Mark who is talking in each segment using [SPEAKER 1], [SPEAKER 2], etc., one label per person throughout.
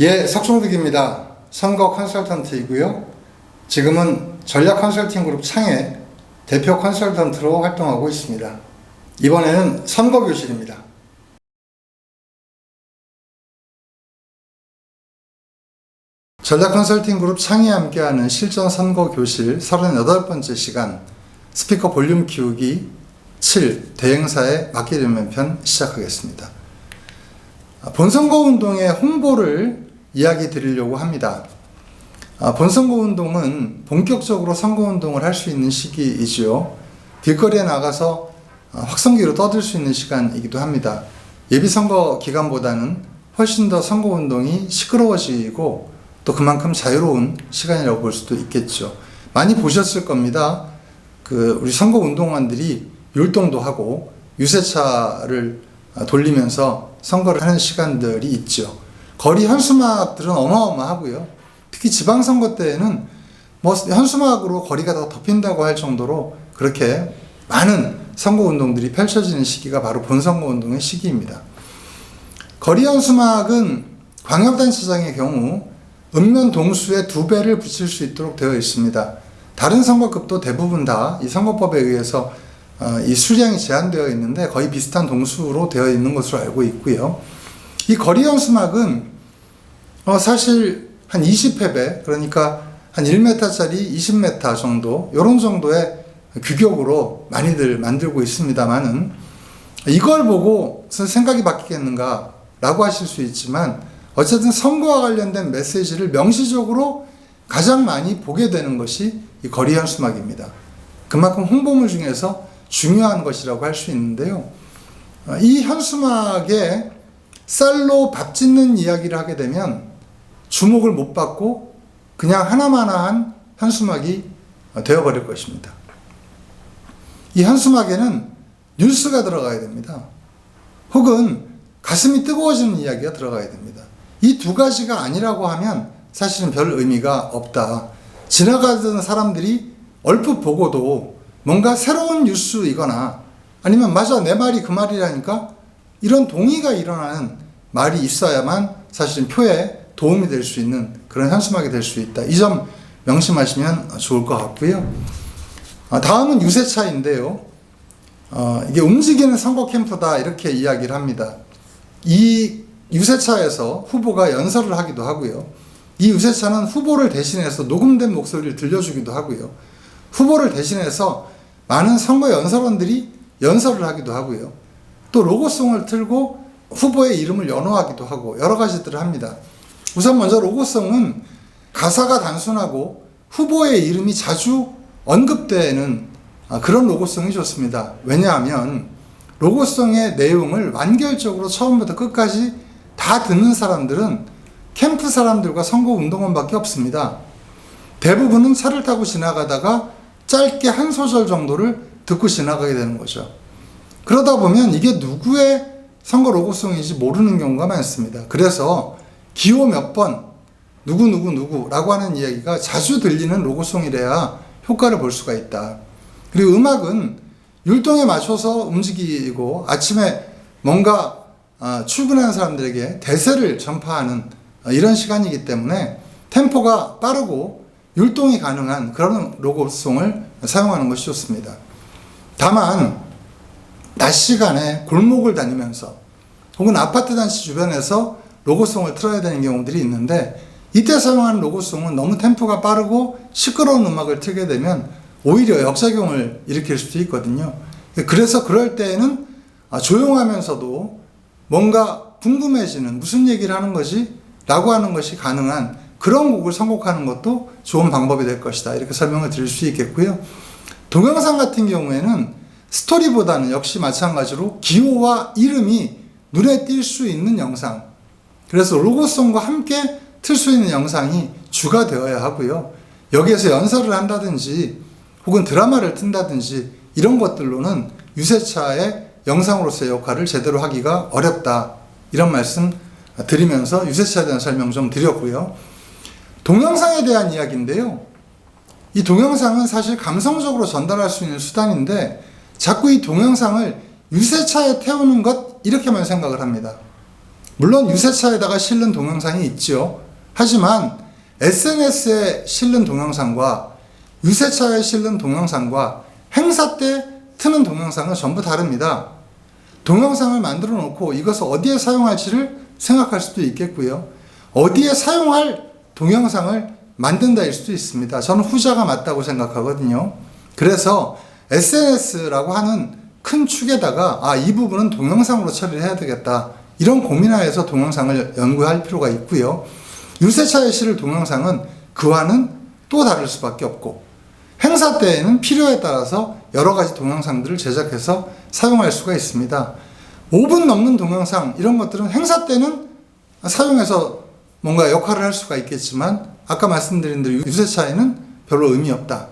[SPEAKER 1] 예, 석종득입니다. 선거 컨설턴트이고요. 지금은 전략 컨설팅 그룹 창의 대표 컨설턴트로 활동하고 있습니다. 이번에는 선거교실입니다. 전략 컨설팅 그룹 창이 함께하는 실전 선거교실 38번째 시간 스피커 볼륨 키우기 7 대행사에 맡기려면 편 시작하겠습니다. 본선거운동의 홍보를 이야기 드리려고 합니다. 본선거운동은 본격적으로 선거운동을 할 수 있는 시기이지요. 길거리에 나가서 확성기로 떠들 수 있는 시간이기도 합니다. 예비선거 기간보다는 훨씬 더 선거운동이 시끄러워지고 또 그만큼 자유로운 시간이라고 볼 수도 있겠죠. 많이 보셨을 겁니다. 우리 선거운동원들이 율동도 하고 유세차를 돌리면서 선거를 하는 시간들이 있죠. 거리 현수막들은 어마어마하고요. 특히 지방선거 때에는 현수막으로 거리가 더 덮인다고 할 정도로 그렇게 많은 선거운동들이 펼쳐지는 시기가 바로 본선거운동의 시기입니다. 거리 현수막은 광역단체장의 경우 읍면 동수의 2배를 붙일 수 있도록 되어 있습니다. 다른 선거급도 대부분 다 이 선거법에 의해서 이 수량이 제한되어 있는데 거의 비슷한 동수로 되어 있는 것으로 알고 있고요. 이 거리 현수막은 사실 한 20회배, 그러니까 한 1m짜리 20m 정도, 이런 정도의 규격으로 많이들 만들고 있습니다만은 이걸 보고 생각이 바뀌겠는가 라고 하실 수 있지만 어쨌든 선거와 관련된 메시지를 명시적으로 가장 많이 보게 되는 것이 이 거리 현수막입니다. 그만큼 홍보물 중에서 중요한 것이라고 할 수 있는데요. 이 현수막에 쌀로 밥 짓는 이야기를 하게 되면 주목을 못 받고 그냥 하나마나한 현수막이 되어버릴 것입니다. 이 현수막에는 뉴스가 들어가야 됩니다. 혹은 가슴이 뜨거워지는 이야기가 들어가야 됩니다. 이 두 가지가 아니라고 하면 사실은 별 의미가 없다. 지나가던 사람들이 얼핏 보고도 뭔가 새로운 뉴스이거나 아니면 맞아 내 말이 그 말이라니까 이런 동의가 일어나는 말이 있어야만 사실은 표에 도움이 될 수 있는 그런 현수막이 될 수 있다. 이 점 명심하시면 좋을 것 같고요. 다음은 유세차인데요. 이게 움직이는 선거 캠프다 이렇게 이야기를 합니다. 이 유세차에서 후보가 연설을 하기도 하고요. 이 유세차는 후보를 대신해서 녹음된 목소리를 들려주기도 하고요. 후보를 대신해서 많은 선거 연설원들이 연설을 하기도 하고요. 또 로고송을 틀고 후보의 이름을 연호하기도 하고 여러 가지들을 합니다. 우선 먼저 로고송은 가사가 단순하고 후보의 이름이 자주 언급되는 그런 로고송이 좋습니다. 왜냐하면 로고송의 내용을 완결적으로 처음부터 끝까지 다 듣는 사람들은 캠프 사람들과 선거운동원밖에 없습니다. 대부분은 차를 타고 지나가다가 짧게 한 소절 정도를 듣고 지나가게 되는 거죠. 그러다 보면 이게 누구의 선거 로고송인지 모르는 경우가 많습니다. 그래서 기호 몇 번, 누구라고 하는 이야기가 자주 들리는 로고송이래야 효과를 볼 수가 있다. 그리고 음악은 율동에 맞춰서 움직이고 아침에 뭔가 출근하는 사람들에게 대세를 전파하는 이런 시간이기 때문에 템포가 빠르고 율동이 가능한 그런 로고송을 사용하는 것이 좋습니다. 다만 낮 시간에 골목을 다니면서 혹은 아파트 단지 주변에서 로고송을 틀어야 되는 경우들이 있는데 이때 사용하는 로고송은 너무 템포가 빠르고 시끄러운 음악을 틀게 되면 오히려 역작용을 일으킬 수도 있거든요. 그래서 그럴 때에는 조용하면서도 뭔가 궁금해지는 무슨 얘기를 하는 거지? 라고 하는 것이 가능한 그런 곡을 선곡하는 것도 좋은 방법이 될 것이다. 이렇게 설명을 드릴 수 있겠고요. 동영상 같은 경우에는 스토리보다는 역시 마찬가지로 기호와 이름이 눈에 띌 수 있는 영상. 그래서 로고송과 함께 틀 수 있는 영상이 주가 되어야 하고요. 여기에서 연설을 한다든지 혹은 드라마를 튼다든지 이런 것들로는 유세차의 영상으로서의 역할을 제대로 하기가 어렵다. 이런 말씀 드리면서 유세차에 대한 설명 좀 드렸고요. 동영상에 대한 이야기인데요. 이 동영상은 사실 감성적으로 전달할 수 있는 수단인데 자꾸 이 동영상을 유세차에 태우는 것 이렇게만 생각을 합니다. 물론 유세차에다가 실는 동영상이 있죠. 하지만 SNS에 실는 동영상과 유세차에 실는 동영상과 행사 때 트는 동영상은 전부 다릅니다. 동영상을 만들어 놓고 이것을 어디에 사용할지를 생각할 수도 있겠고요. 어디에 사용할 동영상을 만든다일 수도 있습니다. 저는 후자가 맞다고 생각하거든요. 그래서 SNS라고 하는 큰 축에다가 이 부분은 동영상으로 처리를 해야 되겠다. 이런 고민하에서 동영상을 연구할 필요가 있고요. 유세차에 실을 동영상은 그와는 또 다를 수밖에 없고 행사 때에는 필요에 따라서 여러 가지 동영상들을 제작해서 사용할 수가 있습니다. 5분 넘는 동영상 이런 것들은 행사 때는 사용해서 뭔가 역할을 할 수가 있겠지만 아까 말씀드린 대로 유세차에는 별로 의미 없다.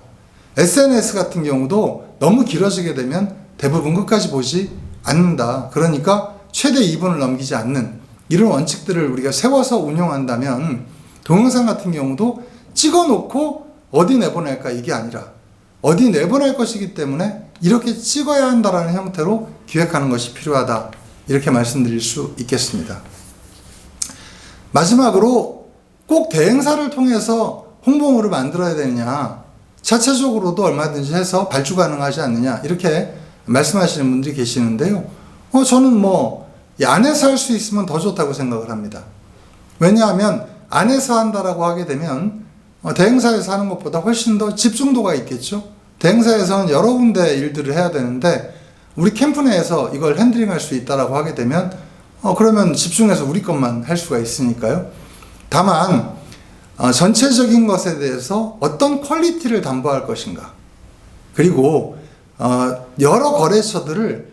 [SPEAKER 1] SNS 같은 경우도 너무 길어지게 되면 대부분 끝까지 보지 않는다. 그러니까 최대 2분을 넘기지 않는 이런 원칙들을 우리가 세워서 운영한다면 동영상 같은 경우도 찍어놓고 어디 내보낼까 이게 아니라 어디 내보낼 것이기 때문에 이렇게 찍어야 한다라는 형태로 기획하는 것이 필요하다. 이렇게 말씀드릴 수 있겠습니다. 마지막으로 꼭 대행사를 통해서 홍보물을 만들어야 되느냐, 자체적으로도 얼마든지 해서 발주 가능하지 않느냐 이렇게 말씀하시는 분들이 계시는데요. 저는 안에서 할 수 있으면 더 좋다고 생각을 합니다. 왜냐하면 안에서 한다라고 하게 되면 대행사에서 하는 것보다 훨씬 더 집중도가 있겠죠. 대행사에서는 여러 군데 일들을 해야 되는데 우리 캠프 내에서 이걸 핸들링할 수 있다라고 하게 되면 그러면 집중해서 우리 것만 할 수가 있으니까요. 다만 전체적인 것에 대해서 어떤 퀄리티를 담보할 것인가, 그리고 여러 거래처들을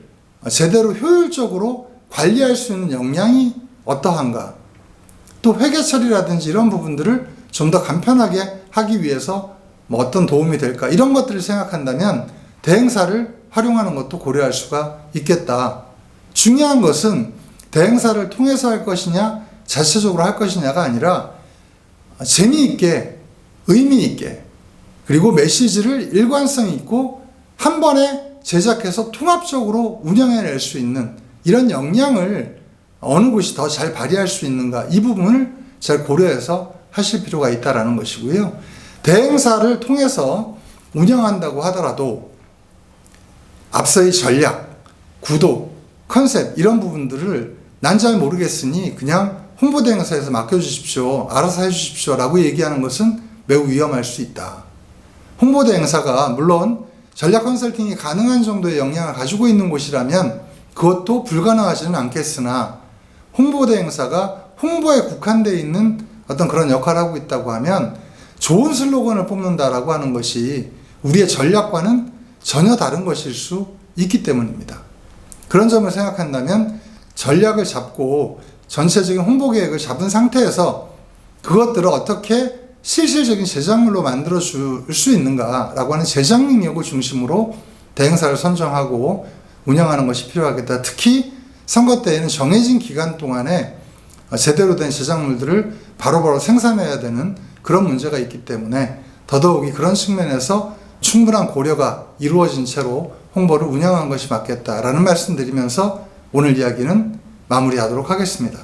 [SPEAKER 1] 제대로 효율적으로 관리할 수 있는 역량이 어떠한가, 또 회계 처리라든지 이런 부분들을 좀 더 간편하게 하기 위해서 어떤 도움이 될까, 이런 것들을 생각한다면 대행사를 활용하는 것도 고려할 수가 있겠다. 중요한 것은 대행사를 통해서 할 것이냐 자체적으로 할 것이냐가 아니라 재미있게, 의미있게, 그리고 메시지를 일관성 있고 한 번에 제작해서 통합적으로 운영해낼 수 있는 이런 역량을 어느 곳이 더 잘 발휘할 수 있는가, 이 부분을 잘 고려해서 하실 필요가 있다는 것이고요. 대행사를 통해서 운영한다고 하더라도 앞서의 전략, 구도, 컨셉 이런 부분들을 난 잘 모르겠으니 그냥 홍보대행사에서 맡겨주십시오, 알아서 해주십시오 라고 얘기하는 것은 매우 위험할 수 있다. 홍보대행사가 물론 전략 컨설팅이 가능한 정도의 역량을 가지고 있는 곳이라면 그것도 불가능하지는 않겠으나, 홍보대행사가 홍보에 국한되어 있는 어떤 그런 역할을 하고 있다고 하면 좋은 슬로건을 뽑는다라고 하는 것이 우리의 전략과는 전혀 다른 것일 수 있기 때문입니다. 그런 점을 생각한다면 전략을 잡고 전체적인 홍보 계획을 잡은 상태에서 그것들을 어떻게 실질적인 제작물로 만들어 줄 수 있는가라고 하는 제작 능력을 중심으로 대행사를 선정하고 운영하는 것이 필요하겠다. 특히 선거 때에는 정해진 기간 동안에 제대로 된 제작물들을 바로바로 생산해야 되는 그런 문제가 있기 때문에 더더욱이 그런 측면에서 충분한 고려가 이루어진 채로 홍보를 운영한 것이 맞겠다라는 말씀 드리면서 오늘 이야기는 마무리하도록 하겠습니다.